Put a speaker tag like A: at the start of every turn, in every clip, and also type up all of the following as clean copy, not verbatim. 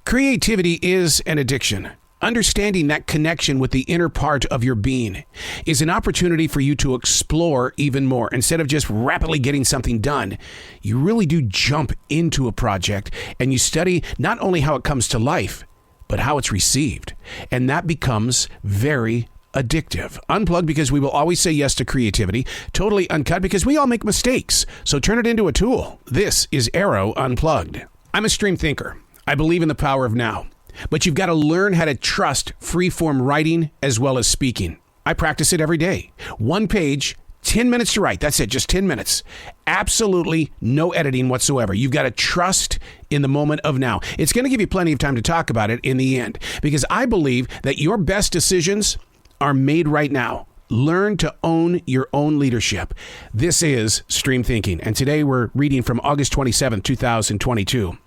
A: Creativity is an addiction. Understanding that connection with the inner part of your being is an opportunity for you to explore even more. Instead of just rapidly getting something done, you really do jump into a project and you study not only how it comes to life, but how it's received. And that becomes very addictive. Unplugged because we will always say yes to creativity. Totally Uncut because we all make mistakes. So turn it into a tool. This is Arroe Unplugged. I'm a stream thinker. I believe in the power of now. But you've got to learn how to trust free-form writing as well as speaking. I practice it every day. One page, 10 minutes to write. That's it, just 10 minutes. Absolutely no editing whatsoever. You've got to trust in the moment of now. It's going to give you plenty of time to talk about it in the end, because I believe that your best decisions are made right now. Learn to own your own leadership. This is Stream Thinking, and today we're reading from August 27th, 2022.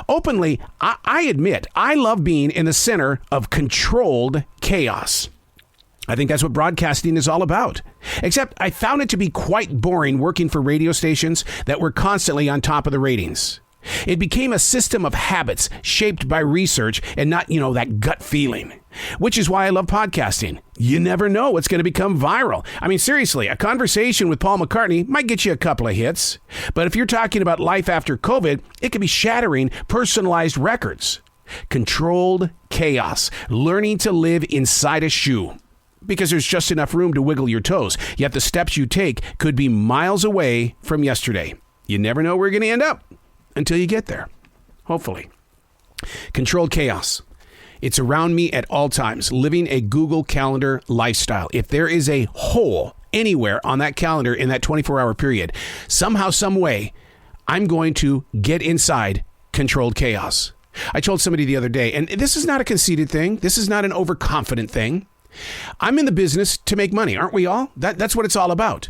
A: Openly, I admit I love being in the center of controlled chaos. I think that's what broadcasting is all about. Except I found it to be quite boring working for radio stations that were constantly on top of the ratings. It became a system of habits shaped by research and not, that gut feeling, which is why I love podcasting. You never know what's going to become viral. I mean, seriously, a conversation with Paul McCartney might get you a couple of hits. But if you're talking about life after COVID, it could be shattering personalized records. Controlled chaos, learning to live inside a shoe. Because there's just enough room to wiggle your toes. Yet the steps you take could be miles away from yesterday. You never know where you're going to end up until you get there. Hopefully. Controlled chaos. It's around me at all times, living a Google Calendar lifestyle. If there is a hole anywhere on that calendar in that 24-hour period, somehow, some way, I'm going to get inside controlled chaos. I told somebody the other day, and this is not a conceited thing. This is not an overconfident thing. I'm in the business to make money, aren't we all? That's what it's all about.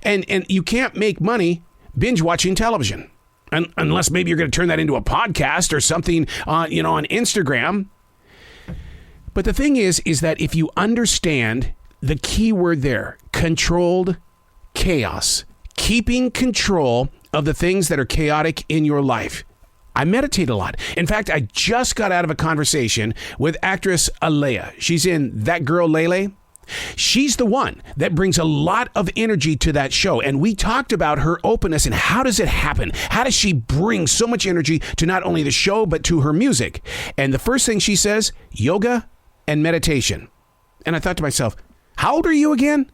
A: And you can't make money binge watching television. Unless maybe you're going to turn that into a podcast or something on Instagram. But the thing is that if you understand the key word there, controlled chaos, keeping control of the things that are chaotic in your life. I meditate a lot. In fact, I just got out of a conversation with actress Alea. She's in That Girl Lele. She's the one that brings a lot of energy to that show. And we talked about her openness and how does it happen? How does she bring so much energy to not only the show, but to her music? And the first thing she says, yoga and meditation. And I thought to myself, how old are you again?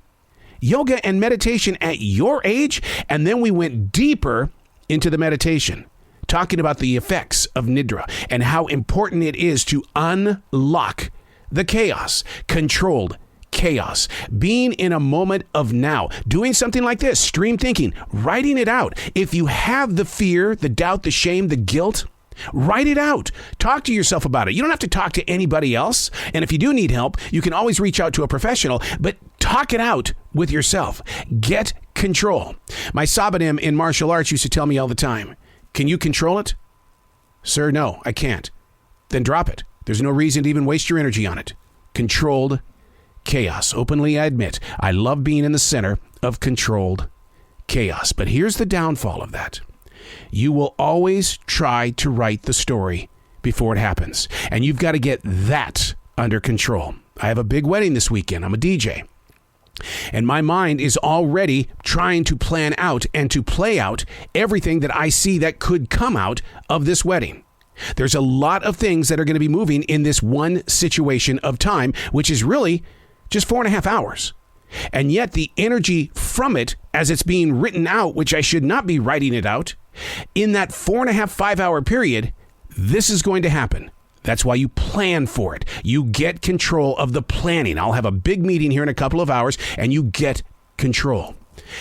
A: Yoga and meditation at your age? And then we went deeper into the meditation, talking about the effects of Nidra and how important it is to unlock the chaos, controlled chaos, being in a moment of now, doing something like this, stream thinking, writing it out. If you have the fear, the doubt, the shame, the guilt, write it out. Talk to yourself about it. You don't have to talk to anybody else. And if you do need help, you can always reach out to a professional, but talk it out with yourself. Get control. My Sabadim in martial arts used to tell me all the time, can you control it? Sir, no, I can't. Then drop it. There's no reason to even waste your energy on it. Controlled chaos. Openly, I admit, I love being in the center of controlled chaos. But here's the downfall of that. You will always try to write the story before it happens. And you've got to get that under control. I have a big wedding this weekend. I'm a DJ. And my mind is already trying to plan out and to play out everything that I see that could come out of this wedding. There's a lot of things that are going to be moving in this one situation of time, which is really just 4.5 hours. And yet the energy from it as it's being written out, which I should not be writing it out, in that 4.5, 5 hour period, this is going to happen. That's why you plan for it. You get control of the planning. I'll have a big meeting here in a couple of hours and you get control.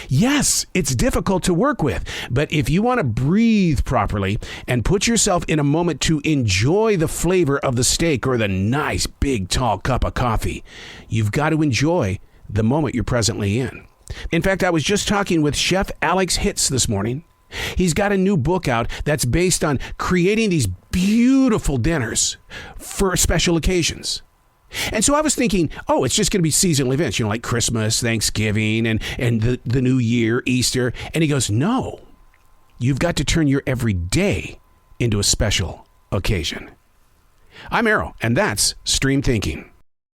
A: Yes, it's difficult to work with, but if you want to breathe properly and put yourself in a moment to enjoy the flavor of the steak or the nice big tall cup of coffee, you've got to enjoy the moment you're presently in. In fact, I was just talking with Chef Alex Hitz this morning. He's got a new book out that's based on creating these beautiful dinners for special occasions. And so I was thinking, it's just going to be seasonal events, like Christmas, Thanksgiving, and the New Year, Easter. And he goes, no, you've got to turn your everyday into a special occasion. I'm Arroe, and that's Stream Thinking.